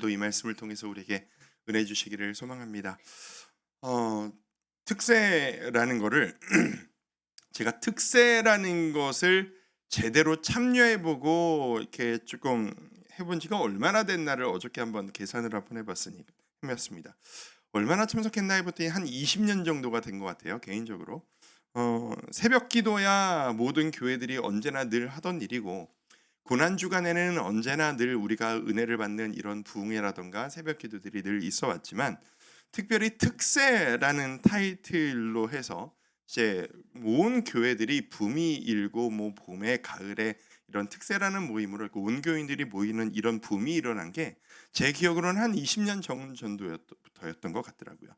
오늘도 이 말씀을 통해서 우리에게 은혜 주시기를 소망합니다. 특세라는 거를 제가 특세라는 것을 제대로 참여해보고 이렇게 조금 해본 지가 얼마나 됐나를 어저께 한번 계산을 한번 해봤습니다. 얼마나 참석했나 해봤더니 한 20년 정도가 된 것 같아요, 개인적으로. 새벽 기도야 모든 교회들이 언제나 늘 하던 일이고, 고난 주간에는 언제나 늘 우리가 은혜를 받는 이런 부흥회라던가 새벽 기도들이 늘 있어 왔지만, 특별히 특세라는 타이틀로 해서 이제 온 교회들이 붐이 일고 뭐 봄에 가을에 이런 특세라는 모임으로 온 교인들이 모이는 이런 붐이 일어난 게 제 기억으로는 한 20년 정도였던 것 같더라고요.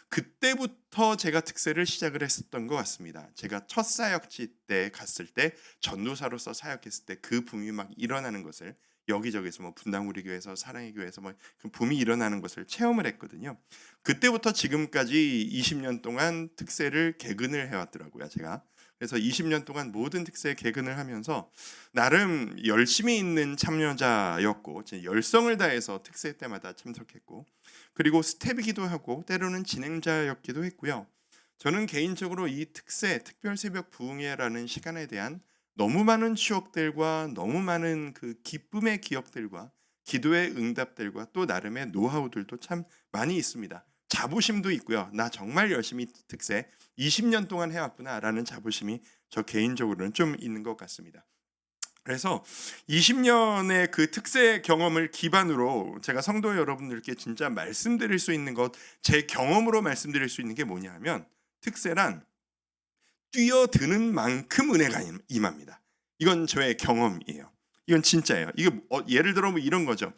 그때부터 제가 특세를 시작을 했었던 것 같습니다. 제가 첫 사역지 때 갔을 때, 전도사로서 사역했을 때 그 붐이 막 일어나는 것을 여기저기서 뭐 분당우리 교회에서 사랑의 교회에서 뭐 그 붐이 일어나는 것을 체험을 했거든요. 그때부터 지금까지 20년 동안 특세를 개근을 해왔더라고요, 제가. 그래서 20년 동안 모든 특세 개근을 하면서 나름 열심히 있는 참여자였고, 열성을 다해서 특세 때마다 참석했고, 그리고 스텝이기도 하고 때로는 진행자였기도 했고요. 저는 개인적으로 이 특세, 특별 새벽 부흥회라는 시간에 대한 너무 많은 추억들과 너무 많은 그 기쁨의 기억들과 기도의 응답들과 또 나름의 노하우들도 참 많이 있습니다. 자부심도 있고요. 나 정말 열심히 특세 20년 동안 해왔구나라는 자부심이 저 개인적으로는 좀 있는 것 같습니다. 그래서 20년의 그 특세 경험을 기반으로 제가 성도 여러분들께 진짜 말씀드릴 수 있는 것, 제 경험으로 말씀드릴 수 있는 게 뭐냐 하면, 특세란 뛰어드는 만큼 은혜가 임합니다. 이건 저의 경험이에요. 이건 진짜예요. 이게 예를 들어 뭐 이런 거죠.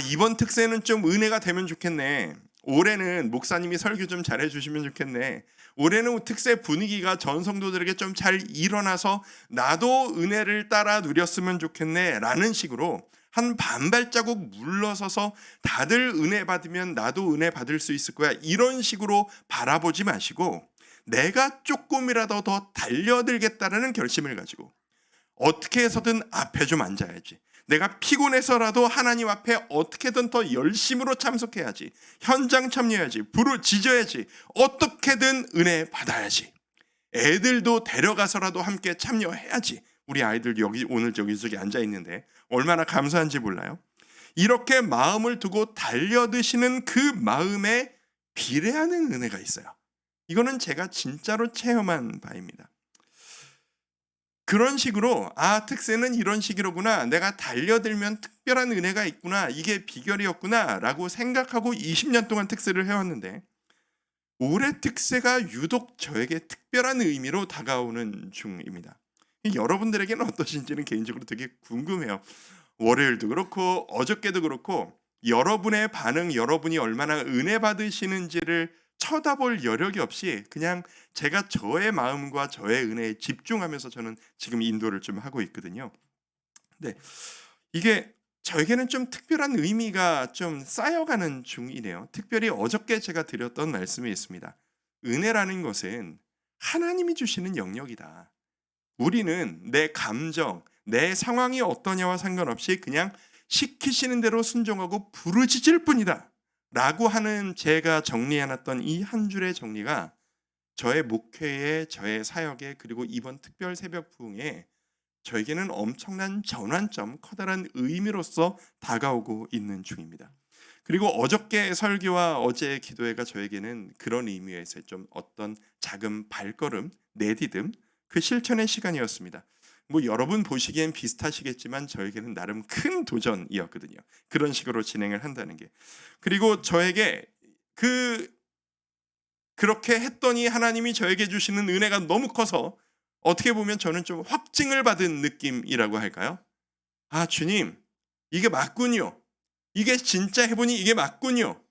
이번 특세는 좀 은혜가 되면 좋겠네. 올해는 목사님이 설교 좀 잘해 주시면 좋겠네. 올해는 특세 분위기가 전 성도들에게 좀 잘 일어나서 나도 은혜를 따라 누렸으면 좋겠네 라는 식으로 한 반발자국 물러서서 다들 은혜 받으면 나도 은혜 받을 수 있을 거야, 이런 식으로 바라보지 마시고, 내가 조금이라도 더 달려들겠다라는 결심을 가지고 어떻게 해서든 앞에 좀 앉아야지, 내가 피곤해서라도 하나님 앞에 어떻게든 더 열심으로 참석해야지, 현장 참여해야지, 부르짖어야지, 어떻게든 은혜 받아야지, 애들도 데려가서라도 함께 참여해야지. 우리 아이들 오늘 여기저기 앉아있는데 얼마나 감사한지 몰라요. 이렇게 마음을 두고 달려드시는 그 마음에 비례하는 은혜가 있어요. 이거는 제가 진짜로 체험한 바입니다. 그런 식으로 특세는 이런 식이로구나, 내가 달려들면 특별한 은혜가 있구나, 이게 비결이었구나 라고 생각하고 20년 동안 특세를 해왔는데, 올해 특세가 유독 저에게 특별한 의미로 다가오는 중입니다. 여러분들에게는 어떠신지는 개인적으로 되게 궁금해요. 월요일도 그렇고 어저께도 그렇고 여러분의 반응, 여러분이 얼마나 은혜 받으시는지를 쳐다볼 여력이 없이 그냥 제가 저의 마음과 저의 은혜에 집중하면서 저는 지금 인도를 좀 하고 있거든요. 근데 이게 저에게는 좀 특별한 의미가 좀 쌓여가는 중이네요. 특별히 어저께 제가 드렸던 말씀이 있습니다. 은혜라는 것은 하나님이 주시는 영역이다. 우리는 내 감정, 내 상황이 어떠냐와 상관없이 그냥 시키시는 대로 순종하고 부르짖을 뿐이다 라고 하는, 제가 정리해놨던 이 한 줄의 정리가 저의 목회에, 저의 사역에, 그리고 이번 특별 새벽 부흥에 저에게는 엄청난 전환점, 커다란 의미로서 다가오고 있는 중입니다. 그리고 어저께 설교와 어제의 기도회가 저에게는 그런 의미에서 좀 어떤 작은 발걸음, 내디딤, 그 실천의 시간이었습니다. 뭐 여러분 보시기엔 비슷하시겠지만 저에게는 나름 큰 도전이었거든요. 그런 식으로 진행을 한다는 게. 그리고 저에게 그렇게 했더니 하나님이 저에게 주시는 은혜가 너무 커서 어떻게 보면 저는 좀 확증을 받은 느낌이라고 할까요? 주님, 이게 맞군요. 이게 진짜 해보니 이게 맞군요.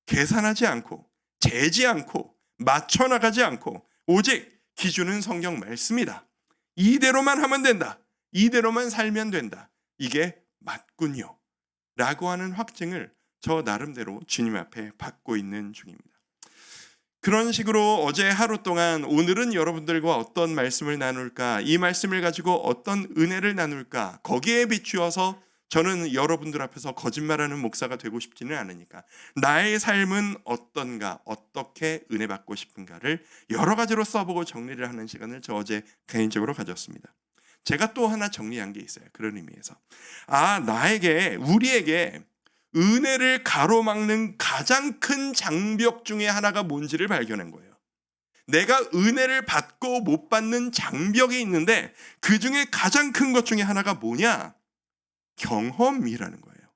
계산하지 않고, 재지 않고, 맞춰나가지 않고, 오직 기준은 성경 말씀이다. 이대로만 하면 된다. 이대로만 살면 된다. 이게 맞군요. 라고 하는 확증을 저 나름대로 주님 앞에 받고 있는 중입니다. 그런 식으로 어제 하루 동안 오늘은 여러분들과 어떤 말씀을 나눌까, 이 말씀을 가지고 어떤 은혜를 나눌까, 거기에 비추어서 저는 여러분들 앞에서 거짓말하는 목사가 되고 싶지는 않으니까 나의 삶은 어떤가, 어떻게 은혜 받고 싶은가를 여러 가지로 써보고 정리를 하는 시간을 저 어제 개인적으로 가졌습니다. 제가 또 하나 정리한 게 있어요. 그런 의미에서 우리에게 은혜를 가로막는 가장 큰 장벽 중에 하나가 뭔지를 발견한 거예요. 내가 은혜를 받고 못 받는 장벽이 있는데 그 중에 가장 큰 것 중에 하나가 뭐냐? 경험이라는 거예요.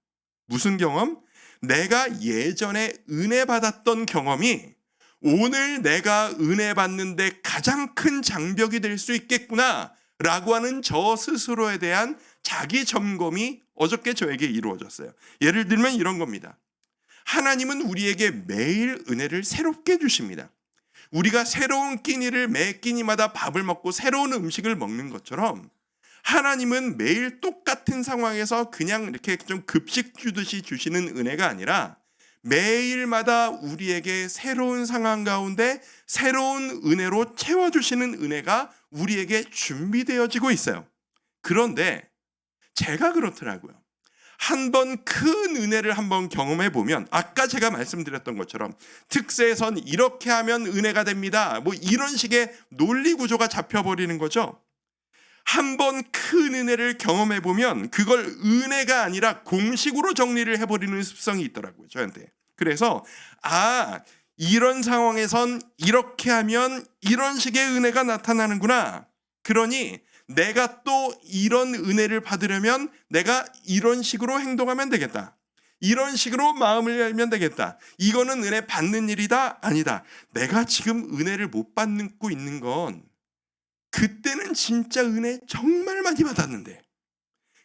무슨 경험? 내가 예전에 은혜 받았던 경험이 오늘 내가 은혜 받는데 가장 큰 장벽이 될 수 있겠구나 라고 하는 저 스스로에 대한 자기 점검이 어저께 저에게 이루어졌어요. 예를 들면 이런 겁니다. 하나님은 우리에게 매일 은혜를 새롭게 주십니다. 우리가 새로운 끼니를 매 끼니마다 밥을 먹고 새로운 음식을 먹는 것처럼 하나님은 매일 똑같은 상황에서 그냥 이렇게 좀 급식 주듯이 주시는 은혜가 아니라 매일마다 우리에게 새로운 상황 가운데 새로운 은혜로 채워주시는 은혜가 우리에게 준비되어지고 있어요. 그런데 제가 그렇더라고요. 한번 큰 은혜를 한번 경험해 보면 아까 제가 말씀드렸던 것처럼 특세선 이렇게 하면 은혜가 됩니다. 뭐 이런 식의 논리 구조가 잡혀버리는 거죠. 한번 큰 은혜를 경험해 보면 그걸 은혜가 아니라 공식으로 정리를 해버리는 습성이 있더라고요. 저한테. 그래서 이런 상황에선 이렇게 하면 이런 식의 은혜가 나타나는구나. 그러니 내가 또 이런 은혜를 받으려면 내가 이런 식으로 행동하면 되겠다. 이런 식으로 마음을 열면 되겠다. 이거는 은혜 받는 일이다? 아니다. 내가 지금 은혜를 못 받고 있는 건 그때는 진짜 은혜 정말 많이 받았는데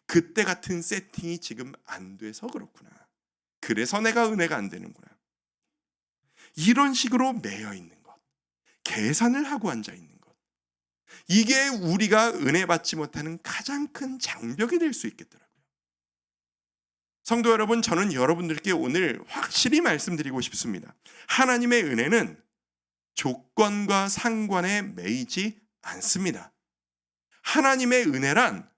그때 같은 세팅이 지금 안 돼서 그렇구나. 그래서 내가 은혜가 안 되는구나. 이런 식으로 매여 있는 것. 계산을 하고 앉아 있는 것. 이게 우리가 은혜 받지 못하는 가장 큰 장벽이 될 수 있겠더라고요. 성도 여러분, 저는 여러분들께 오늘 확실히 말씀드리고 싶습니다. 하나님의 은혜는 조건과 상관에 매이지 않습니다. 하나님의 은혜란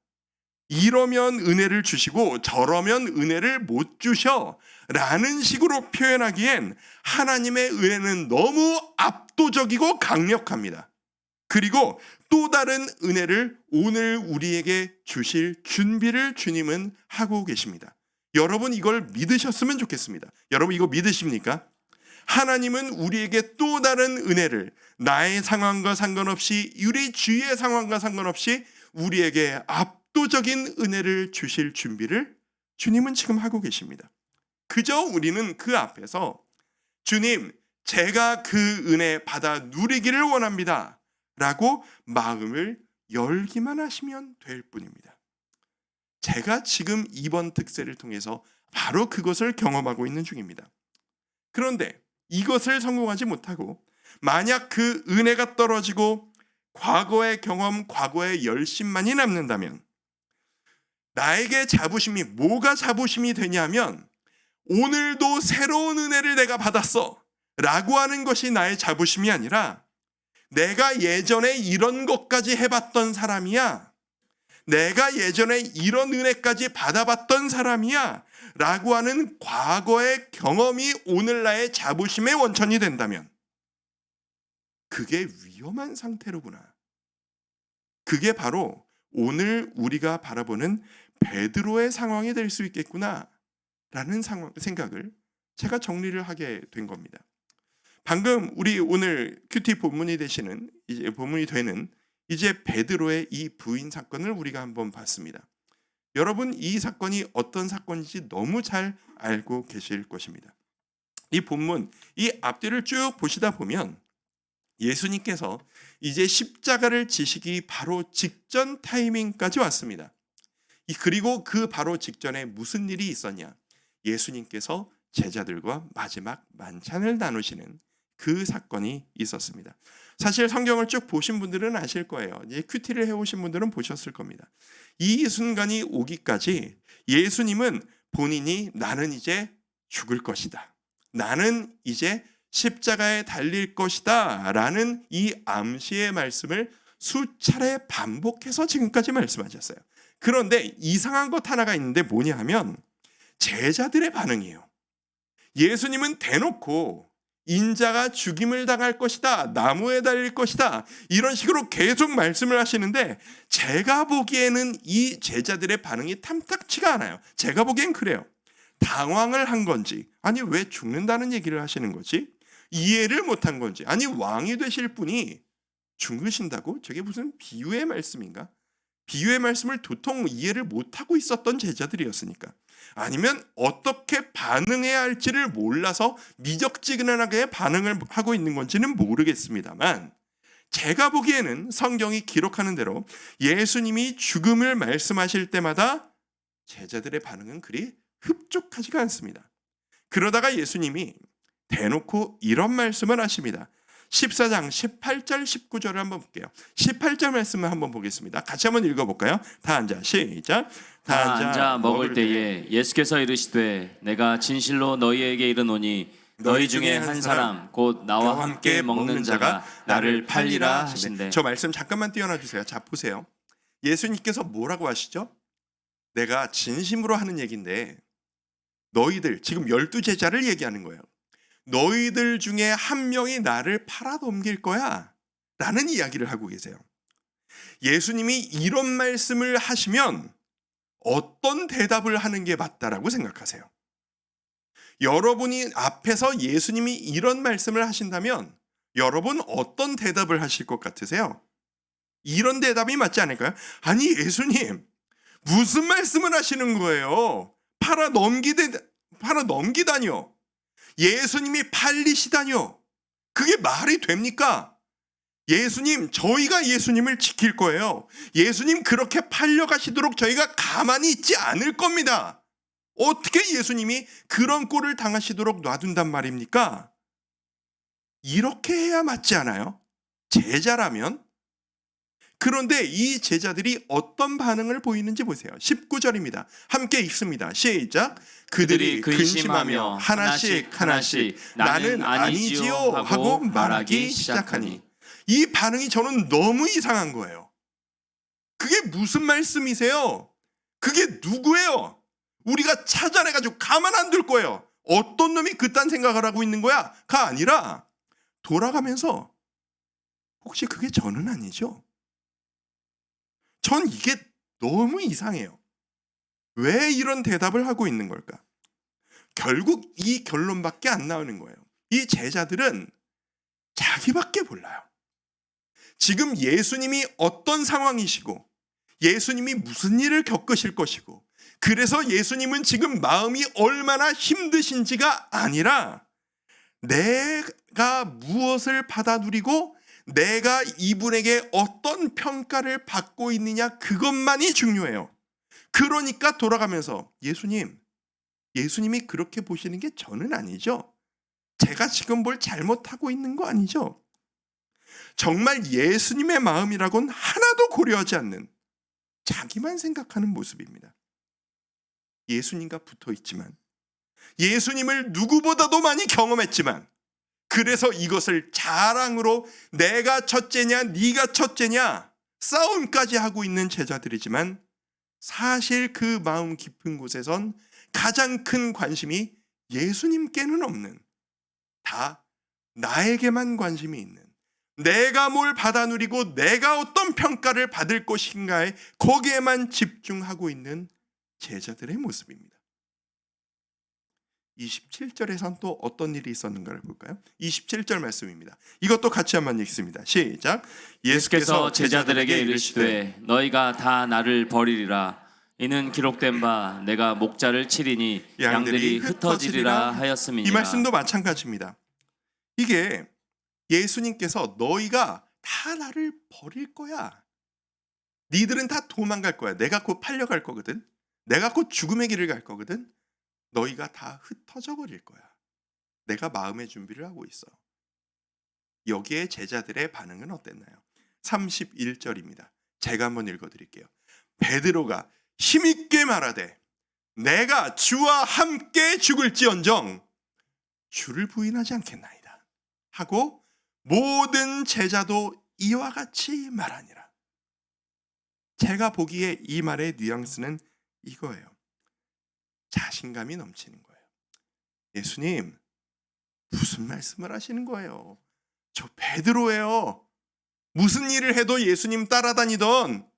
이러면 은혜를 주시고 저러면 은혜를 못 주셔 라는 식으로 표현하기엔 하나님의 은혜는 너무 압도적이고 강력합니다. 그리고 또 다른 은혜를 오늘 우리에게 주실 준비를 주님은 하고 계십니다. 여러분 이걸 믿으셨으면 좋겠습니다. 여러분 이거 믿으십니까? 하나님은 우리에게 또 다른 은혜를 나의 상황과 상관없이 우리 주위의 상황과 상관없이 우리에게 압도적인 은혜를 주실 준비를 주님은 지금 하고 계십니다. 그저 우리는 그 앞에서 주님, 제가 그 은혜 받아 누리기를 원합니다 라고 마음을 열기만 하시면 될 뿐입니다. 제가 지금 이번 특세를 통해서 바로 그것을 경험하고 있는 중입니다. 그런데 이것을 성공하지 못하고 만약 그 은혜가 떨어지고 과거의 경험, 과거의 열심만이 남는다면 나에게 자부심이 뭐가 자부심이 되냐면 오늘도 새로운 은혜를 내가 받았어 라고 하는 것이 나의 자부심이 아니라 내가 예전에 이런 것까지 해봤던 사람이야. 내가 예전에 이런 은혜까지 받아봤던 사람이야 라고 하는 과거의 경험이 오늘 나의 자부심의 원천이 된다면 그게 위험한 상태로구나. 그게 바로 오늘 우리가 바라보는 베드로의 상황이 될 수 있겠구나 라는 생각을 제가 정리를 하게 된 겁니다. 방금 우리 오늘 큐티 본문이 되는 이제 베드로의 이 부인 사건을 우리가 한번 봤습니다. 여러분 이 사건이 어떤 사건인지 너무 잘 알고 계실 것입니다. 이 본문, 이 앞뒤를 쭉 보시다 보면 예수님께서 이제 십자가를 지시기 바로 직전 타이밍까지 왔습니다. 그리고 그 바로 직전에 무슨 일이 있었냐? 예수님께서 제자들과 마지막 만찬을 나누시는 그 사건이 있었습니다. 사실 성경을 쭉 보신 분들은 아실 거예요. 이제 큐티를 해오신 분들은 보셨을 겁니다. 이 순간이 오기까지 예수님은 본인이 나는 이제 죽을 것이다. 나는 이제 십자가에 달릴 것이다 라는 이 암시의 말씀을 수차례 반복해서 지금까지 말씀하셨어요. 그런데 이상한 것 하나가 있는데 뭐냐 하면 제자들의 반응이에요. 예수님은 대놓고 인자가 죽임을 당할 것이다, 나무에 달릴 것이다, 이런 식으로 계속 말씀을 하시는데 제가 보기에는 이 제자들의 반응이 탐탁치가 않아요. 제가 보기엔 그래요. 당황을 한 건지, 아니 왜 죽는다는 얘기를 하시는 거지? 이해를 못한 건지, 아니 왕이 되실 분이 죽으신다고? 저게 무슨 비유의 말씀인가? 비유의 말씀을 도통 이해를 못하고 있었던 제자들이었으니까, 아니면 어떻게 반응해야 할지를 몰라서 미적지근하게 반응을 하고 있는 건지는 모르겠습니다만, 제가 보기에는 성경이 기록하는 대로 예수님이 죽음을 말씀하실 때마다 제자들의 반응은 그리 흡족하지가 않습니다. 그러다가 예수님이 대놓고 이런 말씀을 하십니다. 14장 18절 19절을 한번 볼게요. 18절 말씀을 한번 보겠습니다. 같이 한번 읽어볼까요? 다 앉아 시작. 다 앉아 먹을 때에 예수께서 이르시되 내가 진실로 너희에게 이르노니 너희 중에 한 사람 곧 나와 함께 먹는 자가 나를 팔리라 하신대. 저 말씀 잠깐만 띄워놔 주세요. 자 보세요. 예수님께서 뭐라고 하시죠? 내가 진심으로 하는 얘기인데 너희들, 지금 12제자를 얘기하는 거예요. 너희들 중에 한 명이 나를 팔아넘길 거야 라는 이야기를 하고 계세요. 예수님이 이런 말씀을 하시면 어떤 대답을 하는 게 맞다라고 생각하세요? 여러분이 앞에서 예수님이 이런 말씀을 하신다면 여러분 어떤 대답을 하실 것 같으세요? 이런 대답이 맞지 않을까요? 아니 예수님 무슨 말씀을 하시는 거예요? 팔아넘기다니요. 예수님이 팔리시다니요. 그게 말이 됩니까? 예수님, 저희가 예수님을 지킬 거예요. 예수님 그렇게 팔려가시도록 저희가 가만히 있지 않을 겁니다. 어떻게 예수님이 그런 꼴을 당하시도록 놔둔단 말입니까? 이렇게 해야 맞지 않아요? 제자라면? 그런데 이 제자들이 어떤 반응을 보이는지 보세요. 19절입니다. 함께 읽습니다. 시작. 그들이 근심하며 하나씩 나는 아니지요 하고 말하기 시작하니. 이 반응이 저는 너무 이상한 거예요. 그게 무슨 말씀이세요? 그게 누구예요? 우리가 찾아내가지고 가만 안 둘 거예요. 어떤 놈이 그딴 생각을 하고 있는 거야? 가 아니라 돌아가면서 혹시 그게 저는 아니죠? 전 이게 너무 이상해요. 왜 이런 대답을 하고 있는 걸까? 결국 이 결론밖에 안 나오는 거예요. 이 제자들은 자기밖에 몰라요. 지금 예수님이 어떤 상황이시고 예수님이 무슨 일을 겪으실 것이고 그래서 예수님은 지금 마음이 얼마나 힘드신지가 아니라 내가 무엇을 받아 누리고 내가 이분에게 어떤 평가를 받고 있느냐 그것만이 중요해요. 그러니까 돌아가면서 예수님이 그렇게 보시는 게 저는 아니죠. 제가 지금 뭘 잘못하고 있는 거 아니죠. 정말 예수님의 마음이라고는 하나도 고려하지 않는 자기만 생각하는 모습입니다. 예수님과 붙어 있지만 예수님을 누구보다도 많이 경험했지만 그래서 이것을 자랑으로 내가 첫째냐 네가 첫째냐 싸움까지 하고 있는 제자들이지만 사실 그 마음 깊은 곳에선 가장 큰 관심이 예수님께는 없는, 다 나에게만 관심이 있는, 내가 뭘 받아 누리고 내가 어떤 평가를 받을 것인가에 거기에만 집중하고 있는 제자들의 모습입니다. 27절에선 또 어떤 일이 있었는가를 볼까요? 27절 말씀입니다. 이것도 같이 한번 읽습니다. 시작. 예수께서 제자들에게 이르시되 너희가 다 나를 버리리라. 이는 기록된 바 내가 목자를 치리니 양들이 흩어지리라 하였음이니라. 이 말씀도 마찬가지입니다. 이게 예수님께서 너희가 다 나를 버릴 거야. 니들은 다 도망갈 거야. 내가 곧 팔려갈 거거든. 내가 곧 죽음의 길을 갈 거거든. 너희가 다 흩어져 버릴 거야. 내가 마음의 준비를 하고 있어. 여기에 제자들의 반응은 어땠나요? 31절입니다. 제가 한번 읽어드릴게요. 베드로가 힘있게 말하되 내가 주와 함께 죽을지언정 주를 부인하지 않겠나이다 하고 모든 제자도 이와 같이 말하니라. 제가 보기에 이 말의 뉘앙스는 이거예요. 자신감이 넘치는 거예요. 예수님, 무슨 말씀을 하시는 거예요? 저 베드로예요. 무슨 일을 해도 예수님 따라다니던,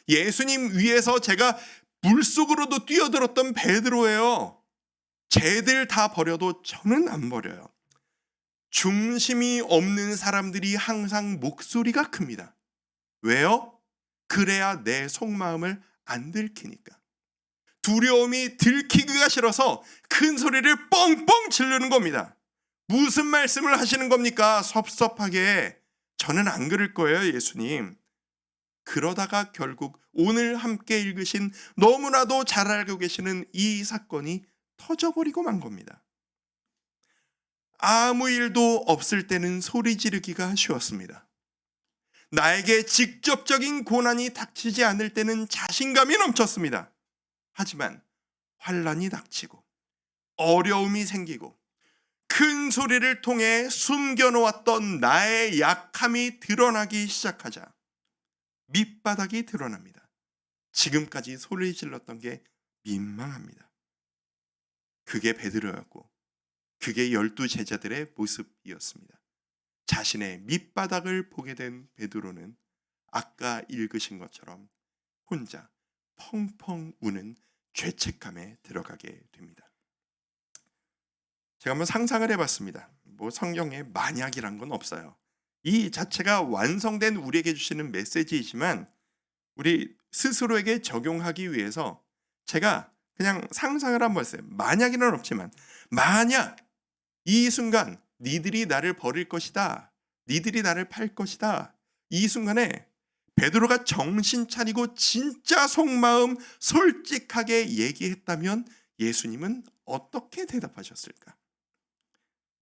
예수님 위에서 제가 물속으로도 뛰어들었던 베드로예요. 쟤들 다 버려도 저는 안 버려요. 중심이 없는 사람들이 항상 목소리가 큽니다. 왜요? 그래야 내 속마음을 안 들키니까. 두려움이 들키기가 싫어서 큰 소리를 뻥뻥 지르는 겁니다. 무슨 말씀을 하시는 겁니까? 섭섭하게. 저는 안 그럴 거예요, 예수님. 그러다가 결국 오늘 함께 읽으신 너무나도 잘 알고 계시는 이 사건이 터져버리고 만 겁니다. 아무 일도 없을 때는 소리 지르기가 쉬웠습니다. 나에게 직접적인 고난이 닥치지 않을 때는 자신감이 넘쳤습니다. 하지만 환난이 닥치고 어려움이 생기고 큰 소리를 통해 숨겨놓았던 나의 약함이 드러나기 시작하자 밑바닥이 드러납니다. 지금까지 소리 질렀던 게 민망합니다. 그게 베드로였고 그게 12 제자들의 모습이었습니다. 자신의 밑바닥을 보게 된 베드로는 아까 읽으신 것처럼 혼자 펑펑 우는 죄책감에 들어가게 됩니다. 제가 한번 상상을 해봤습니다. 성경에 만약이란 건 없어요. 이 자체가 완성된 우리에게 주시는 메시지이지만 우리 스스로에게 적용하기 위해서 제가 그냥 상상을 한번 했어요. 만약이란 없지만 만약 이 순간 니들이 나를 버릴 것이다. 니들이 나를 팔 것이다. 이 순간에 베드로가 정신 차리고 진짜 속마음 솔직하게 얘기했다면 예수님은 어떻게 대답하셨을까?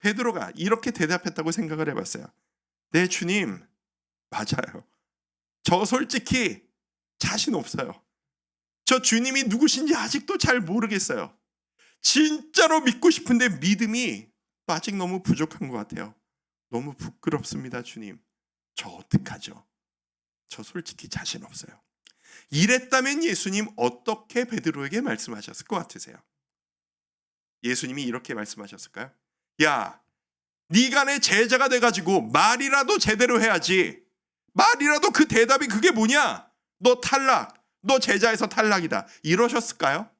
베드로가 이렇게 대답했다고 생각을 해봤어요. 네, 주님, 맞아요. 저 솔직히 자신 없어요. 저 주님이 누구신지 아직도 잘 모르겠어요. 진짜로 믿고 싶은데 믿음이 아직 너무 부족한 것 같아요. 너무 부끄럽습니다, 주님. 저 어떡하죠? 저 솔직히 자신 없어요. 이랬다면 예수님 어떻게 베드로에게 말씀하셨을 것 같으세요? 예수님이 이렇게 말씀하셨을까요? 야, 네가 내 제자가 돼가지고 말이라도 제대로 해야지. 말이라도 그 대답이 그게 뭐냐? 너 탈락. 너 제자에서 탈락이다. 이러셨을까요?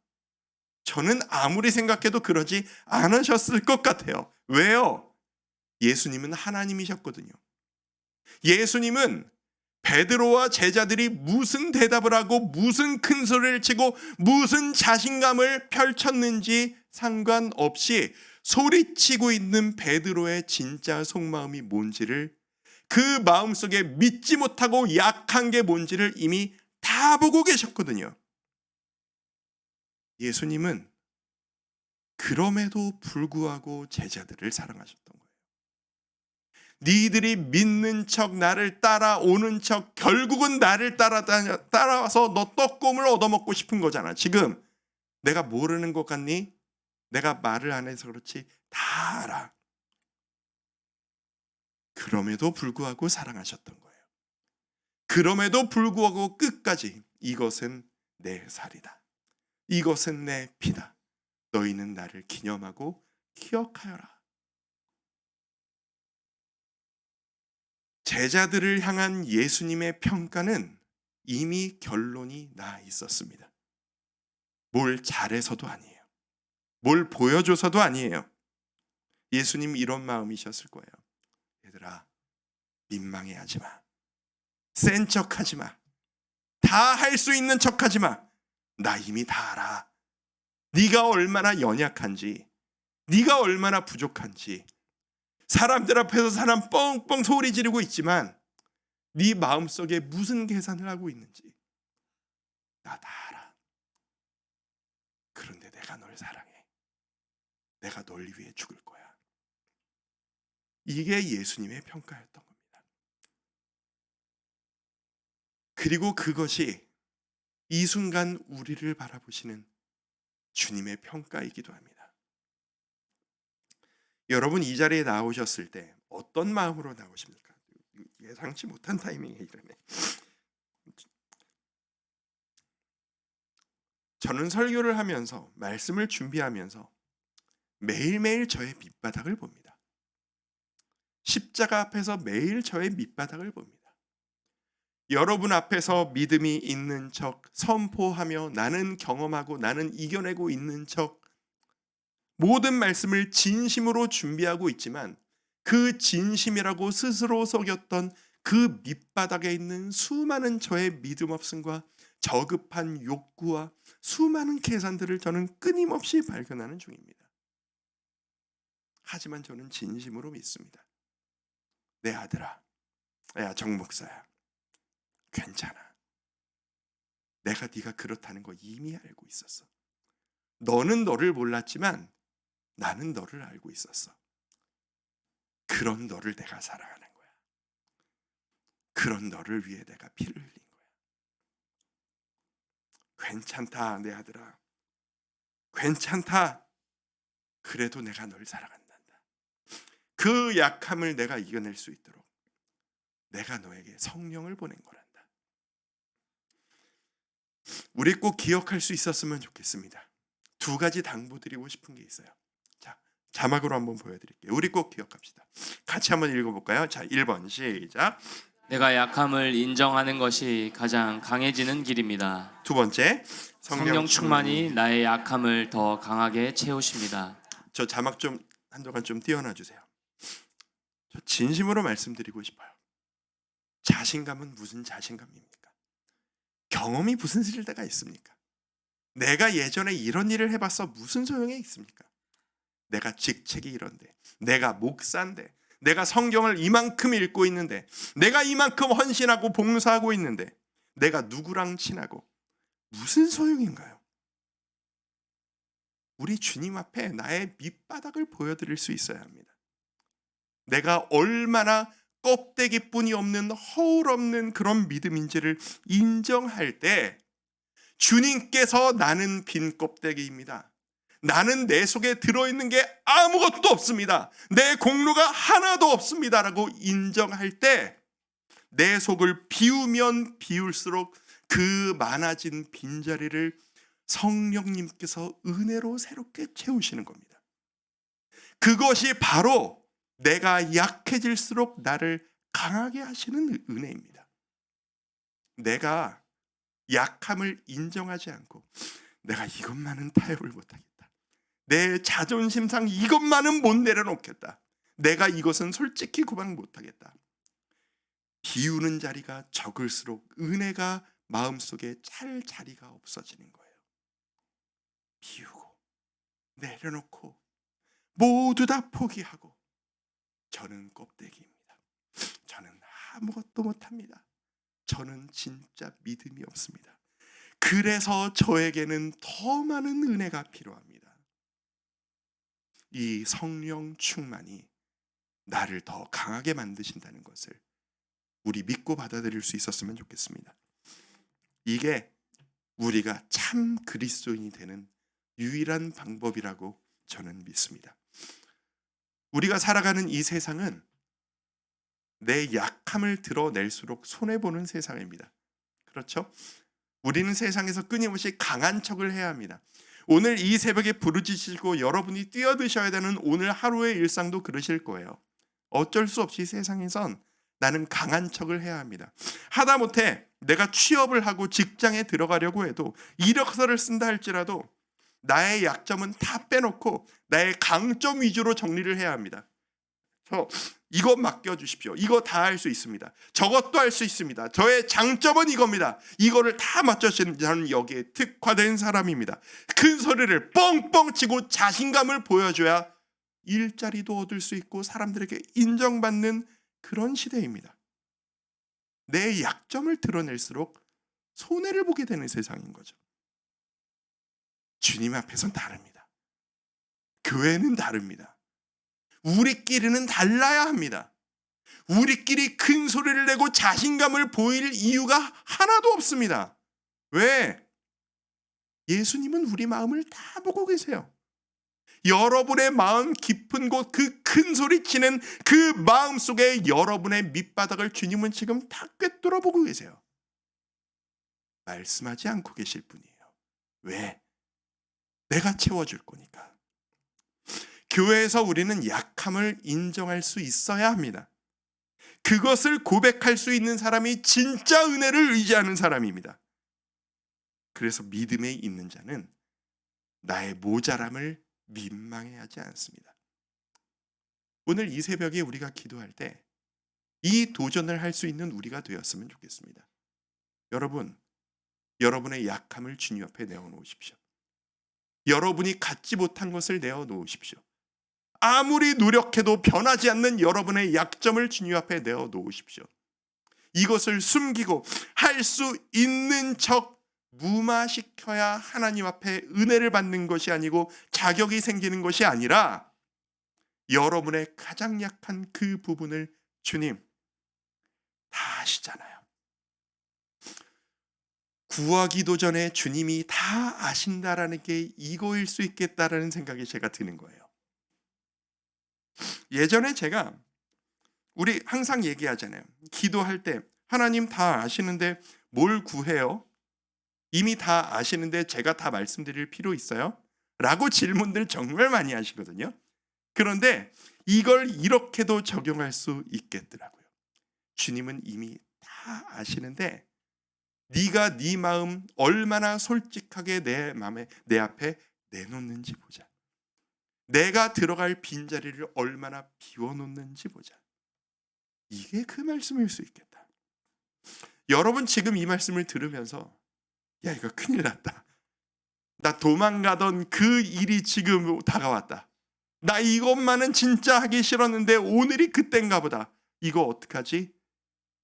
저는 아무리 생각해도 그러지 않으셨을 것 같아요. 왜요? 예수님은 하나님이셨거든요. 예수님은 베드로와 제자들이 무슨 대답을 하고 무슨 큰 소리를 치고 무슨 자신감을 펼쳤는지 상관없이 소리치고 있는 베드로의 진짜 속마음이 뭔지를, 그 마음속에 믿지 못하고 약한 게 뭔지를 이미 다 보고 계셨거든요. 예수님은 그럼에도 불구하고 제자들을 사랑하셨던 거예요. 니들이 믿는 척 나를 따라오는 척 결국은 나를 따라와서 너 떡곰을 얻어먹고 싶은 거잖아. 지금 내가 모르는 것 같니? 내가 말을 안 해서 그렇지 다 알아. 그럼에도 불구하고 사랑하셨던 거예요. 그럼에도 불구하고 끝까지 이것은 내 살이다. 이것은 내 피다. 너희는 나를 기념하고 기억하여라. 제자들을 향한 예수님의 평가는 이미 결론이 나 있었습니다. 뭘 잘해서도 아니에요. 뭘 보여줘서도 아니에요. 예수님 이런 마음이셨을 거예요. 얘들아, 민망해하지 마. 센 척하지 마. 다 할 수 있는 척하지 마. 나 이미 다 알아. 네가 얼마나 연약한지, 네가 얼마나 부족한지. 사람들 앞에서 사람 뻥뻥 소리 지르고 있지만 네 마음속에 무슨 계산을 하고 있는지 나 다 알아. 그런데 내가 널 사랑해. 내가 널 위해 죽을 거야. 이게 예수님의 평가였던 겁니다. 그리고 그것이 이 순간 우리를 바라보시는 주님의 평가이기도 합니다. 여러분 이 자리에 나오셨을 때 어떤 마음으로 나오십니까? 예상치 못한 타이밍에 이러네. 저는 설교를 하면서 말씀을 준비하면서 매일매일 저의 밑바닥을 봅니다. 십자가 앞에서 매일 저의 밑바닥을 봅니다. 여러분 앞에서 믿음이 있는 척 선포하며 나는 경험하고 나는 이겨내고 있는 척 모든 말씀을 진심으로 준비하고 있지만 그 진심이라고 스스로 속였던 그 밑바닥에 있는 수많은 저의 믿음 없음과 저급한 욕구와 수많은 계산들을 저는 끊임없이 발견하는 중입니다. 하지만 저는 진심으로 믿습니다. 내 아들아, 야 정목사야, 괜찮아. 내가 네가 그렇다는 거 이미 알고 있었어. 너는 너를 몰랐지만 나는 너를 알고 있었어. 그런 너를 내가 사랑하는 거야. 그런 너를 위해 내가 피를 흘린 거야. 괜찮다 내 아들아. 괜찮다. 그래도 내가 널 사랑한단다. 그 약함을 내가 이겨낼 수 있도록 내가 너에게 성령을 보낸 거란다. 우리 꼭 기억할 수 있었으면 좋겠습니다. 두 가지 당부드리고 싶은 게 있어요. 자, 자막으로 한번 보여드릴게요. 우리 꼭 기억합시다. 같이 한번 읽어볼까요? 자, 1번 시작. 내가 약함을 인정하는 것이 가장 강해지는 길입니다. 두 번째, 성령 충만이 나의 약함을 더 강하게 채우십니다. 저 자막 좀 한동안 좀 띄워놔 주세요. 저 진심으로 말씀드리고 싶어요. 자신감은 무슨 자신감입니까? 경험이 무슨 쓸데가 있습니까? 내가 예전에 이런 일을 해봤어 무슨 소용이 있습니까? 내가 직책이 이런데, 내가 목사인데, 내가 성경을 이만큼 읽고 있는데, 내가 이만큼 헌신하고 봉사하고 있는데, 내가 누구랑 친하고 무슨 소용인가요? 우리 주님 앞에 나의 밑바닥을 보여드릴 수 있어야 합니다. 내가 얼마나 껍데기뿐이 없는 허울 없는 그런 믿음인지를 인정할 때 주님께서 나는 빈 껍데기입니다. 나는 내 속에 들어있는 게 아무것도 없습니다. 내 공로가 하나도 없습니다. 라고 인정할 때 내 속을 비우면 비울수록 그 많아진 빈자리를 성령님께서 은혜로 새롭게 채우시는 겁니다. 그것이 바로 내가 약해질수록 나를 강하게 하시는 은혜입니다. 내가 약함을 인정하지 않고 내가 이것만은 타협을 못하겠다. 내 자존심상 이것만은 못 내려놓겠다. 내가 이것은 솔직히 고백 못하겠다. 비우는 자리가 적을수록 은혜가 마음속에 찰 자리가 없어지는 거예요. 비우고 내려놓고 모두 다 포기하고 저는 껍데기입니다. 저는 아무것도 못합니다. 저는 진짜 믿음이 없습니다. 그래서 저에게는 더 많은 은혜가 필요합니다. 이 성령 충만이 나를 더 강하게 만드신다는 것을 우리 믿고 받아들일 수 있었으면 좋겠습니다. 이게 우리가 참 그리스도인이 되는 유일한 방법이라고 저는 믿습니다. 우리가 살아가는 이 세상은 내 약함을 드러낼수록 손해보는 세상입니다. 그렇죠? 우리는 세상에서 끊임없이 강한 척을 해야 합니다. 오늘 이 새벽에 부르짖으시고 여러분이 뛰어드셔야 되는 오늘 하루의 일상도 그러실 거예요. 어쩔 수 없이 세상에선 나는 강한 척을 해야 합니다. 하다못해 내가 취업을 하고 직장에 들어가려고 해도 이력서를 쓴다 할지라도 나의 약점은 다 빼놓고 나의 강점 위주로 정리를 해야 합니다. 이거 맡겨주십시오. 이거 다 할 수 있습니다. 저것도 할 수 있습니다. 저의 장점은 이겁니다. 이거를 다 맞춰주시는 저는 여기에 특화된 사람입니다. 큰 소리를 뻥뻥 치고 자신감을 보여줘야 일자리도 얻을 수 있고 사람들에게 인정받는 그런 시대입니다. 내 약점을 드러낼수록 손해를 보게 되는 세상인 거죠. 주님 앞에선 다릅니다. 교회는 다릅니다. 우리끼리는 달라야 합니다. 우리끼리 큰 소리를 내고 자신감을 보일 이유가 하나도 없습니다. 왜? 예수님은 우리 마음을 다 보고 계세요. 여러분의 마음 깊은 곳 그 큰 소리 치는 그 마음 속에 여러분의 밑바닥을 주님은 지금 다 꿰뚫어 보고 계세요. 말씀하지 않고 계실 뿐이에요. 왜? 내가 채워줄 거니까. 교회에서 우리는 약함을 인정할 수 있어야 합니다. 그것을 고백할 수 있는 사람이 진짜 은혜를 의지하는 사람입니다. 그래서 믿음에 있는 자는 나의 모자람을 민망해하지 않습니다. 오늘 이 새벽에 우리가 기도할 때 이 도전을 할 수 있는 우리가 되었으면 좋겠습니다. 여러분, 여러분의 약함을 주님 앞에 내어놓으십시오. 여러분이 갖지 못한 것을 내어놓으십시오. 아무리 노력해도 변하지 않는 여러분의 약점을 주님 앞에 내어놓으십시오. 이것을 숨기고 할 수 있는 척 무마시켜야 하나님 앞에 은혜를 받는 것이 아니고 자격이 생기는 것이 아니라 여러분의 가장 약한 그 부분을 주님 다 아시잖아요. 구하기도 전에 주님이 다 아신다라는 게 이거일 수 있겠다라는 생각이 제가 드는 거예요. 예전에 제가 우리 항상 얘기하잖아요. 기도할 때 하나님 다 아시는데 뭘 구해요? 이미 다 아시는데 제가 다 말씀드릴 필요 있어요? 라고 질문들 정말 많이 하시거든요. 그런데 이걸 이렇게도 적용할 수 있겠더라고요. 주님은 이미 다 아시는데 네가 네 마음 얼마나 솔직하게 내 앞에 내놓는지 보자. 내가 들어갈 빈자리를 얼마나 비워놓는지 보자. 이게 그 말씀일 수 있겠다. 여러분 지금 이 말씀을 들으면서 야 이거 큰일 났다. 나 도망가던 그 일이 지금 다가왔다. 나 이것만은 진짜 하기 싫었는데 오늘이 그땐가 보다. 이거 어떡하지?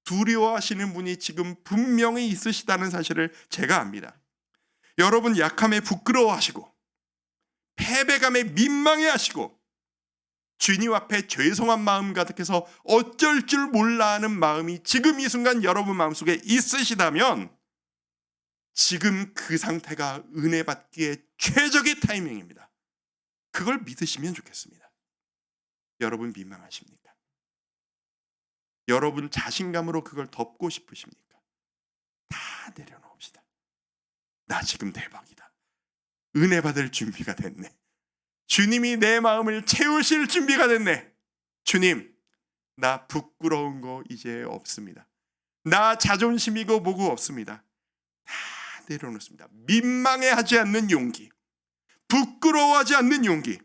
두려워하시는 분이 지금 분명히 있으시다는 사실을 제가 압니다. 여러분 약함에 부끄러워하시고 패배감에 민망해하시고 주님 앞에 죄송한 마음 가득해서 어쩔 줄 몰라 하는 마음이 지금 이 순간 여러분 마음속에 있으시다면 지금 그 상태가 은혜 받기에 최적의 타이밍입니다. 그걸 믿으시면 좋겠습니다. 여러분 민망하십니까? 여러분 자신감으로 그걸 덮고 싶으십니까? 다 내려놓읍시다. 나 지금 대박이다. 은혜 받을 준비가 됐네. 주님이 내 마음을 채우실 준비가 됐네. 주님, 나 부끄러운 거 이제 없습니다. 나 자존심이고 뭐고 없습니다. 다 내려놓습니다. 민망해하지 않는 용기, 부끄러워하지 않는 용기,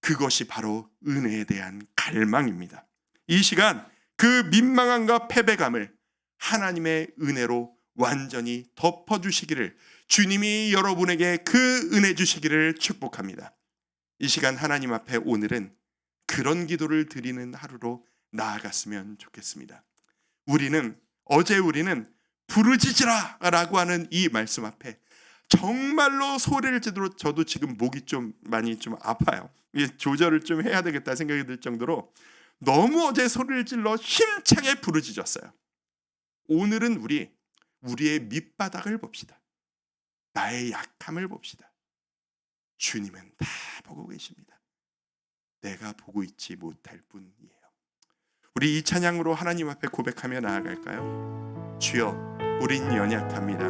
그것이 바로 은혜에 대한 갈망입니다. 이 시간 그 민망함과 패배감을 하나님의 은혜로 완전히 덮어주시기를 주님이 여러분에게 그 은혜 주시기를 축복합니다. 이 시간 하나님 앞에 오늘은 그런 기도를 드리는 하루로 나아갔으면 좋겠습니다. 어제 우리는 부르짖으라 라고 하는 이 말씀 앞에 정말로 소리를 지르러 저도 지금 목이 좀 많이 좀 아파요. 조절을 좀 해야 되겠다 생각이 들 정도로 너무 어제 소리를 질러 힘차게 부르짖었어요. 오늘은 우리의 밑바닥을 봅시다. 나의 약함을 봅시다. 주님은 다 보고 계십니다. 내가 보고 있지 못할 뿐이에요. 우리 이 찬양으로 하나님 앞에 고백하며 나아갈까요? 주여, 우린 연약합니다.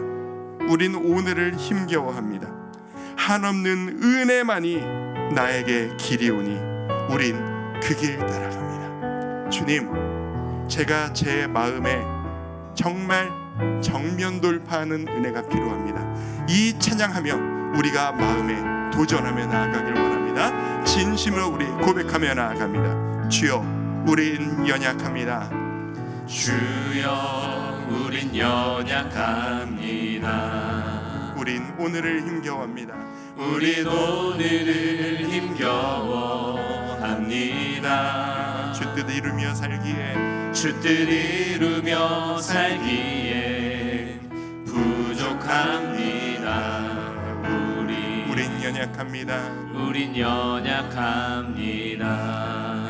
우린 오늘을 힘겨워합니다. 한없는 은혜만이 나에게 길이 오니 우린 그 길 따라갑니다. 주님, 제가 제 마음에 정말 정면 돌파하는 은혜가 필요합니다. 이 찬양하며 우리가 마음에 도전하며 나아가길 원합니다. 진심으로 우리 고백하며 나아갑니다. 주여, 우린 연약합니다. 주여, 우린 연약합니다. 우린 오늘을 힘겨워합니다. 우린 오늘을 힘겨워합니다. 주 뜻 이루며 살기에 주 뜻 이루며 살기에 부족합니다. 우린 연약합니다. 우린 연약합니다.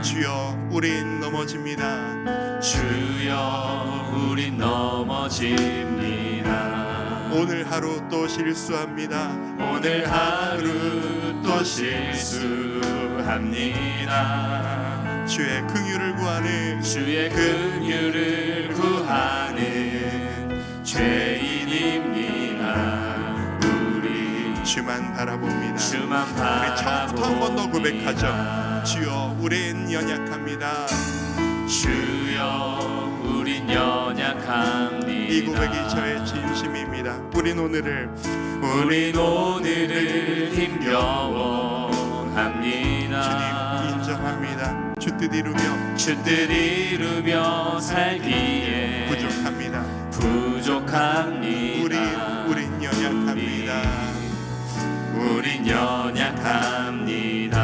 주여, 우린 넘어집니다. 주여, 우린 넘어집니다. 오늘 하루 또 실수합니다. 오늘 하루 또 실수합니다. 주의 긍휼을 구하는 주의 긍휼을 구하는 죄인입니다. 주만 바라봅니다. 주만 우리 처음부터 한 번 더 고백하죠. 바라봅니다. 주여 우린 연약합니다. 주여 우린 연약합니다. 이 고백이 저의 진심입니다. 우린 오늘을 힘겨워합니다. 주님 인정합니다. 주 뜻 이루며 주 뜻 이루며 살기에 부족합니다. 우린 연약합니다. 우린 연약합니다.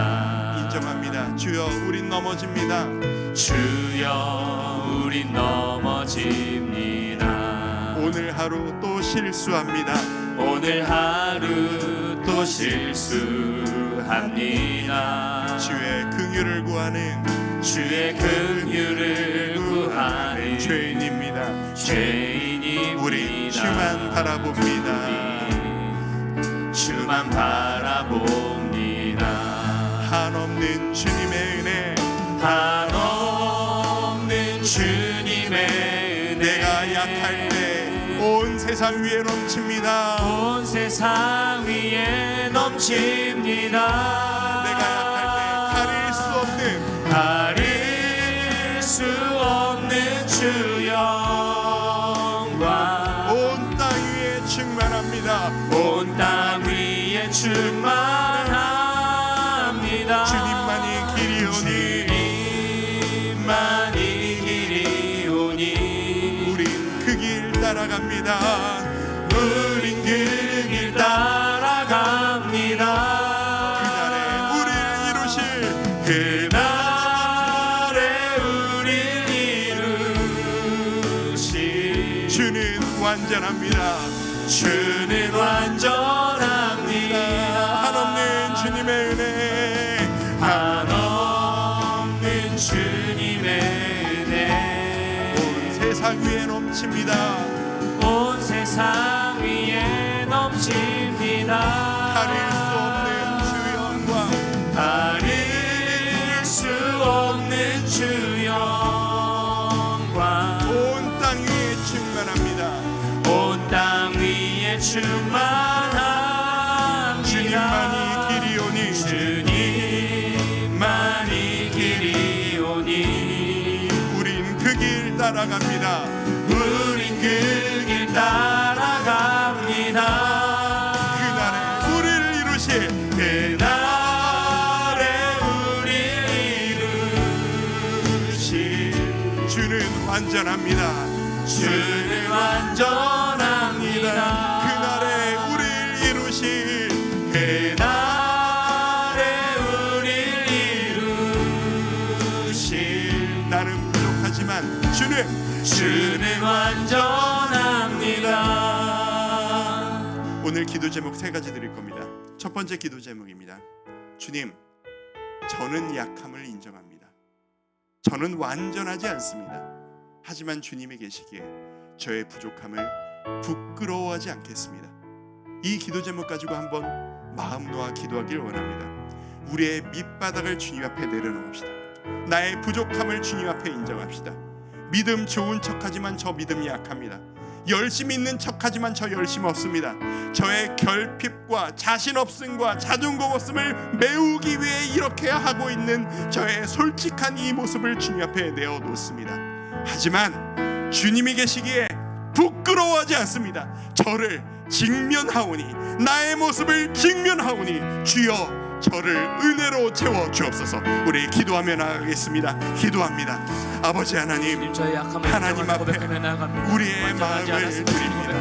인정합니다. 주여 우린 넘어집니다. 주여 우린 넘어집니다. 오늘 하루 또 실수합니다. 오늘 하루 또 실수합니다. 주의 긍휼을 구하는 죄인입니다. 우린 주만 바라봅니다. 한없는 주님의 은혜, 내가 약할 때 온 세상 위에 넘칩니다. 내가 약할 때 가릴 수 없는 주 영광 온 땅 위에 충만합니다. 온 땅 위에 충만합니다. 주님만이 길이 오니 우린 그 길 따라갑니다. 우린 그 길 따라갑니다. 그날에 우릴 이루실 주는 완전합니다. 한없는 주님의 은혜, 온 세상 위에 넘칩니다. 가릴 수 없는 주 영광 온 땅 위에 충만합니다. 주님만이 길이 오니 우린 그 길 따라갑니다. 그날에 우리를 이루실 주는 완전합니다. 그날에 우리를 이루실 나는 부족하지만 주는 완전합니다. 오늘 기도 제목 3가지 드릴 겁니다. 첫 번째 기도 제목입니다. 주님, 저는 약함을 인정합니다. 저는 완전하지 않습니다. 하지만 주님이 계시기에 저의 부족함을 부끄러워하지 않겠습니다. 이 기도 제목 가지고 한번 마음 놓아 기도하길 원합니다. 우리의 밑바닥을 주님 앞에 내려놓읍시다. 나의 부족함을 주님 앞에 인정합시다. 믿음 좋은 척하지만 저 믿음이 약합니다. 열심 있는 척하지만 저 열심 없습니다. 저의 결핍과 자신 없음과 자존감 없음을 메우기 위해 이렇게 하고 있는 저의 솔직한 이 모습을 주님 앞에 내어놓습니다. 하지만 주님이 계시기에 부끄러워하지 않습니다. 저를 직면하오니, 나의 모습을 직면하오니 주여 저를 은혜로 채워 주옵소서. 우리 기도하며 나가겠습니다. 기도합니다. 아버지 하나님, 하나님 앞에 우리의 마음을 드립니다.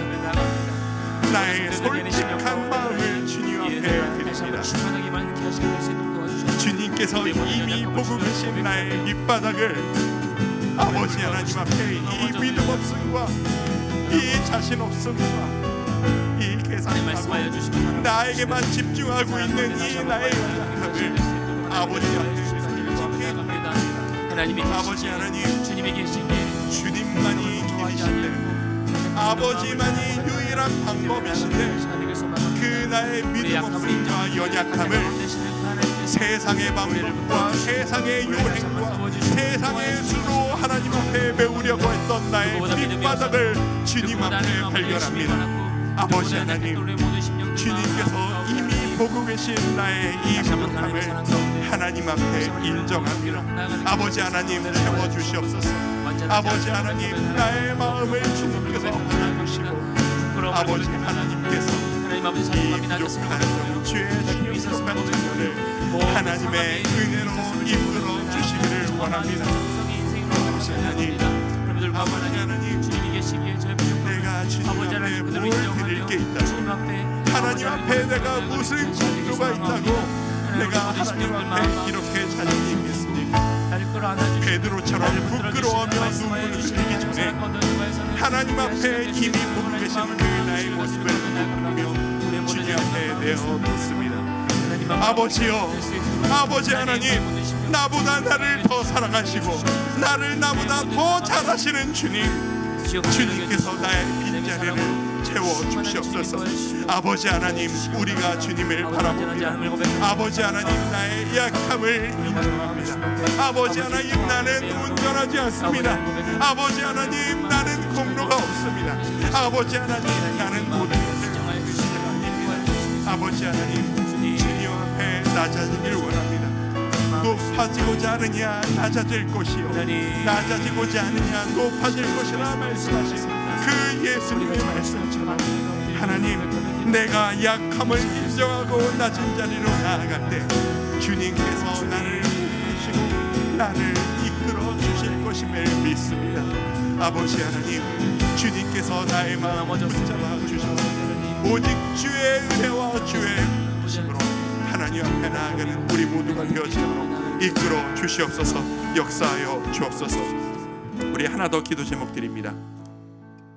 나의 솔직한 마음을 주님 앞에 드립니다. 주님께서 이미 보고 계신 나의 밑바닥을 아버지 하나님 앞에 이 믿음 없음과 이 자신 없음과 이 계산하고 나에게만 집중하고 있는 이 나의 연약함을 아버지 앞에 아버지 하나님, 주님만이 길이신데 아버지만이 유일한 방법이신데 그 나의 믿음 없음과 연약함을 세상의 방법과 세상의 유행과 세상의 수로 하나님 앞에 메우려고 했던 나의 밑바닥을 주님 앞에 발견합니다. 아버지 하나님, 주님께서 이미 보고 계신 나의 이 부족함을 하나님 앞에 인정합니다. 아버지 하나님 채워주시옵소서. 아버지 하나님 나의 마음을 주님께서 받아주시고 아버지 하나님께서 이 부족한 주의 부족한 자녀를 하나님의 은혜로 이끌어 주시기를 원합니다. 아버지 하나님, 아버지 하나님, 내가 주님 앞에 뭘 드릴 게 있다고, 하나님 앞에 내가 무슨 공로가 있다고 내가 하나님 앞에 이렇게 자신이 있겠습니까? 베드로처럼 부끄러워하며 눈물을 흘리기 전에 하나님 앞에 이미 보고 계신 그 나의 모습을 보며 주님 앞에 내어놓습니다. 아버지여, 아버지 하나님, 나보다 나를 더 사랑하시고 나를 나보다 더 잘하시는 주님께서 나의 빈자리를 채워주시옵소서. 아버지 하나님, 우리가 주님을 바라봅니다. 아버지 하나님, 나의 약함을 인정합니다. 아버지 하나님, 나는 온전하지 않습니다. 아버지 하나님, 나는 공로가 없습니다. 아버지 하나님, 나는 모든 것을 아버지 하나님, 주님 앞에 낮아지길 원합니다. 높아지고자 하느냐 낮아질 것이요, 낮아지고자 하느냐 높아질 것이라 말씀하신 그 예수님의 말씀처럼 하나님, 내가 약함을 인정하고 낮은 자리로 나아갈 때 주님께서 나를 이끄시고 나를 이끌어 주실 것임을 믿습니다. 아버지 하나님, 주님께서 나의 마음을 붙잡아 주셔서 오직 주의 은혜와 주의 부심으로 하나님 앞에 나아가는 우리 모두가 되어지도록 이끌어 주시옵소서. 역사하여 주옵소서. 우리 하나 더 기도 제목 드립니다.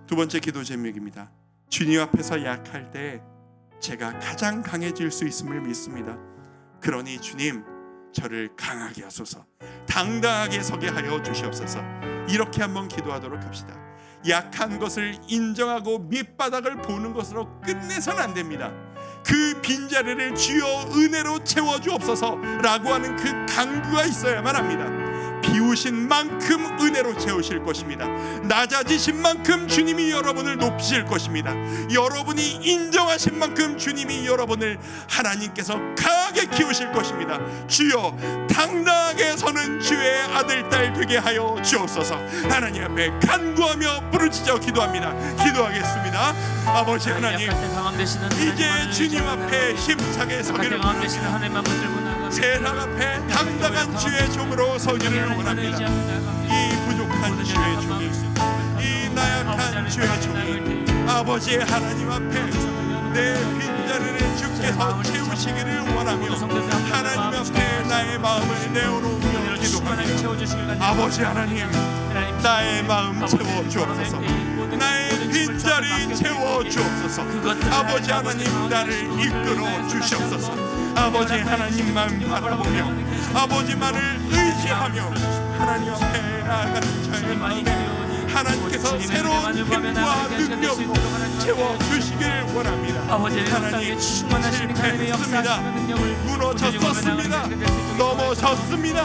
두 번째 기도 제목입니다. 주님 앞에서 약할 때 제가 가장 강해질 수 있음을 믿습니다. 그러니 주님, 저를 강하게 하소서. 당당하게 서게 하여 주시옵소서. 이렇게 한번 기도하도록 합시다. 약한 것을 인정하고 밑바닥을 보는 것으로 끝내서는 안 됩니다. 그 빈자리를 주여 은혜로 채워주옵소서 라고 하는 그 강구가 있어야만 합니다. 비우신 만큼 은혜로 채우실 것입니다. 낮아지신 만큼 주님이 여러분을 높이실 것입니다. 여러분이 인정하신 만큼 주님이 여러분을 하나님께서 강하게 키우실 것입니다. 주여, 당당하게 서는 주의 아들 딸 되게 하여 주옵소서. 하나님 앞에 간구하며 부르짖어 기도합니다. 기도하겠습니다. 아버지 하나님, 이제 주님 앞에 힘차게 서기를 원합니다. 세상 앞에 당당한 주의 종으로 서기를 원합니다. 이 부족한 주의 종이, 이 나약한 주의 종이 아버지 하나님 앞에 내 빈자리를 주께서 채우시기를 원하며 하나님 앞에 나의 마음을 내어놓으며 기도합니다. 아버지 하나님, 나의 마음 채워주옵소서. 나의 빈자리 채워주옵소서. 아버지 하나님, 나를 이끌어 주시옵소서. 아버지 하나님만 바라보며 아버지만을 의지하며 하나님 앞에 나아가는 저의 마음에 하나님께서 새로운 힘과 능력으로 채워주시길 원합니다. 하나님, 실패했습니다. 무너졌었습니다. 넘어졌습니다.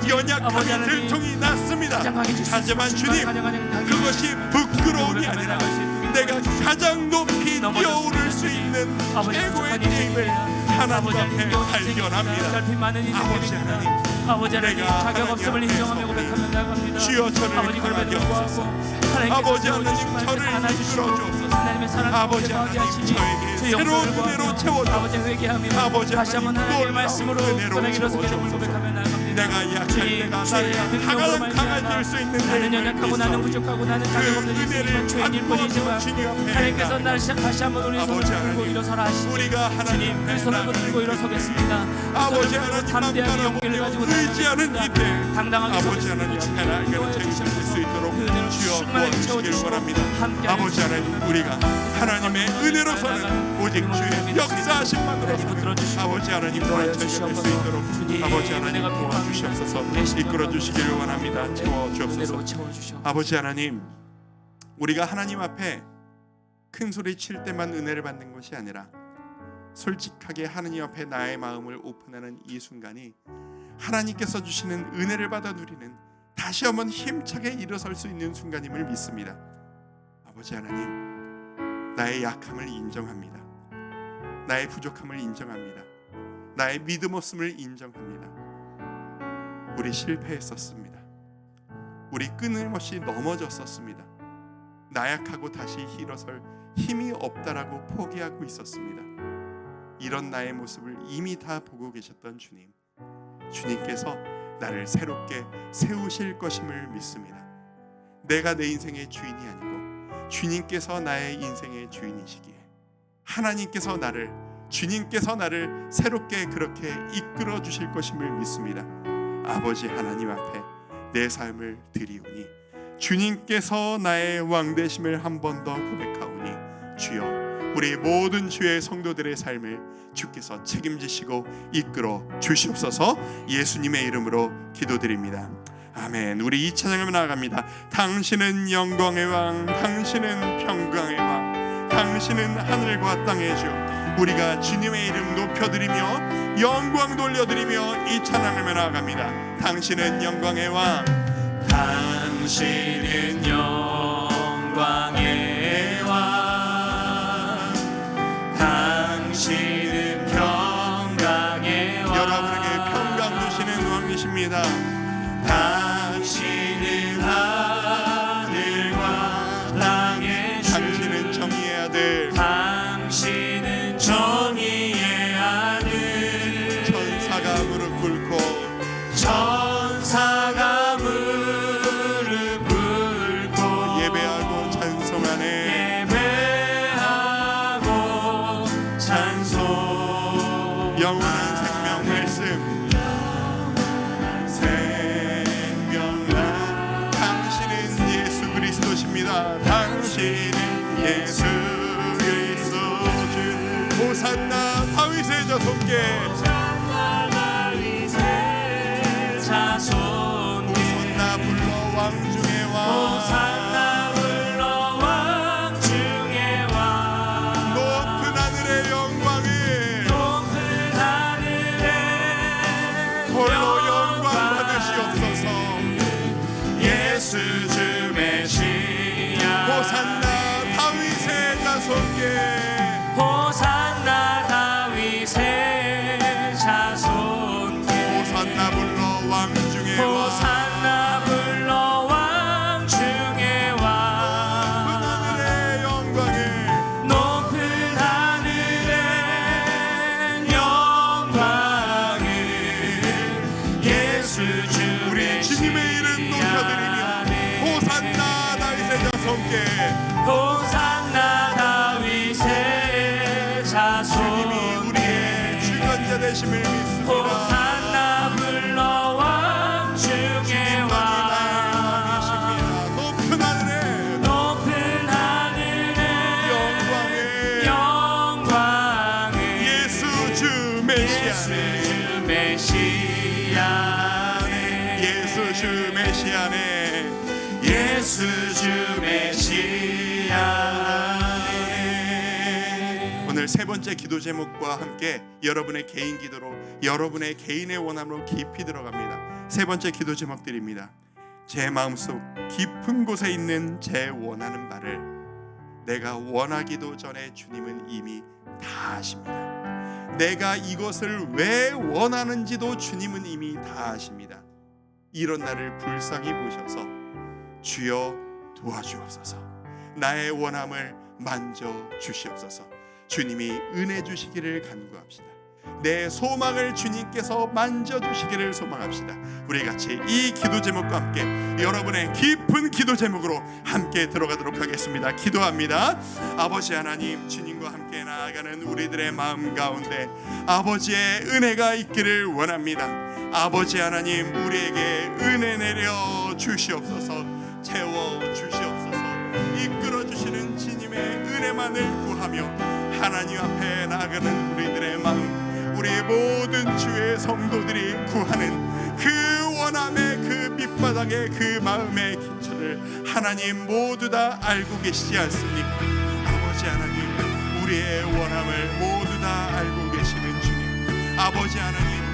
연약함이 들통이 났습니다. 하지만 주님, 그것이 부끄러움이 아니라 내가 가장 높이 뛰어오를 수 있는 최고의 힘을 하나님 앞에 발견합니다. 아버지 하나님, 내가 자격 없음을 인정하며 고백하며 나갑니다. 주여, 저를 강하게 하소서. 아버지 하나님, 저를 이끌어 주옵소서. 아버지 하나님, 저에게 새로운 은혜로 채워주옵소서. 아버지 하나님, 놀라운 은혜로 채워주옵소서. 내가 약할 때가 나를 가장 강해질 수 있는 나는 연약하고 나는 부족하고 나는 자격 없는 은혜를 죄인일 뿐이지만 하나님께서 나를 다시 한번 우리 손을 붙들고 일어서라 하시니 우리가 하나님 주님, 그 손을 붙들고 일어서겠습니다. 아버지 하나님 담대하게 용기를 가지고 의지하는 이때 당당하게 아버지 하나님 앞에 나아가는 책임질 수 있도록 주여 도와주시길 원합니다. 아버지 하나님, 우리가 하나님의 은혜로서는 오직 주의 역사하심만으로서는 아버지 하나님 완전히 될 수 있도록 아버지 하나님 도와주시옵소서. 이끌어 주시길 원합니다. 채워주옵소서. 아버지 하나님, 우리가 하나님 앞에 큰 소리 칠 때만 은혜를 받는 것이 아니라 솔직하게 하나님 앞에 나의 마음을 오픈하는 이 순간이 하나님께서 주시는 은혜를 받아 누리는 다시 한번 힘차게 일어설 수 있는 순간임을 믿습니다. 아버지 하나님, 나의 약함을 인정합니다. 나의 부족함을 인정합니다. 나의 믿음 없음을 인정합니다. 우리 실패했었습니다. 우리 끊임없이 넘어졌었습니다. 나약하고 다시 일어설 힘이 없다라고 포기하고 있었습니다. 이런 나의 모습을 이미 다 보고 계셨던 주님, 주님께서 나를 새롭게 세우실 것임을 믿습니다. 내가 내 인생의 주인이 아니고 주님께서 나의 인생의 주인이시기에 주님께서 나를 새롭게 그렇게 이끌어 주실 것임을 믿습니다. 아버지 하나님 앞에 내 삶을 드리오니 주님께서 나의 왕 되심을 한 번 더 고백하오니 주여, 우리 모든 주의 성도들의 삶을 주께서 책임지시고 이끌어 주시옵소서. 예수님의 이름으로 기도드립니다. 아멘. 우리 이 찬양을 나아갑니다. 당신은 영광의 왕, 당신은 평강의 왕, 당신은 하늘과 땅의 주. 우리가 주님의 이름 높여드리며 영광 돌려드리며 이 찬양을 나아갑니다. 당신은 영광의 왕, 당신은 영광의 왕, 당신은 평강의 왕. 여러분에게 평강 주시는 왕이십니다. 당신은 하늘과 땅의 주, 당신은 정의의 아들, 당신은 정의의 아들. 천사가 무릎 꿇고 천사가 무릎 꿇고 예배하고 찬송하네. 예배하고 찬송. 영원한 생명 말씀, 생명나. 당신은 예수 그리스도십니다. 당신은 예수 그리스도 주. 호산나 다윗의 자손께, 호산나 불러 왕중의 왕, 호산나 불러 왕중의 왕. 높은 하늘의 영광을 높은 하늘에 홀로 영광 받으시옵소서. 예수 주 메시아. 호산나 다윗의 자손께, 호산나 다윗의 자손께. 호산나 불러 왕중의 왕, 호산나 불러 왕중의 왕. 하늘의 영광을 높은 하늘의 영광을 예수 주 우리 주님의 이름 높여드리며 호산나 다윗의 자손께. 호산나 다윗의 자손. 주님이 우리의 주권자 되심을 믿습니다. 호산나 불러 왕중의 왕. 높은 하늘에 높은 하늘의 영광을 예수 주 메시아네, 예수 주 메시아네, 예수 주 메시아네. 오늘 세 번째 기도 제목과 함께 여러분의 개인 기도로, 여러분의 개인의 원함으로 깊이 들어갑니다. 세 번째 기도 제목 드립니다. 제 마음속 깊은 곳에 있는 제 원하는 바를 내가 원하기도 전에 주님은 이미 다 아십니다. 내가 이것을 왜 원하는지도 주님은 이미 다 아십니다. 이런 나를 불쌍히 보셔서 주여 도와주옵소서, 나의 원함을 만져 주시옵소서. 주님이 은혜 주시기를 간구합시다. 내 소망을 주님께서 만져주시기를 소망합시다. 우리 같이 이 기도 제목과 함께 여러분의 깊은 기도 제목으로 함께 들어가도록 하겠습니다. 기도합니다. 아버지 하나님, 주님과 함께 나아가는 우리들의 마음 가운데 아버지의 은혜가 있기를 원합니다. 아버지 하나님, 우리에게 은혜 내려 주시옵소서, 채워 주시옵소서. 이끌어 주시는 주님의 은혜만을 구하며 하나님 앞에 나아가는 우리들의 마음, 우리 모든 주의 성도들이 구하는 그 원함의 그 밑바닥의 그 마음의 기초를 하나님 모두 다 알고 계시지 않습니까? 아버지 하나님, 우리의 원함을 모두 다 알고 계시는 주님, 아버지 하나님,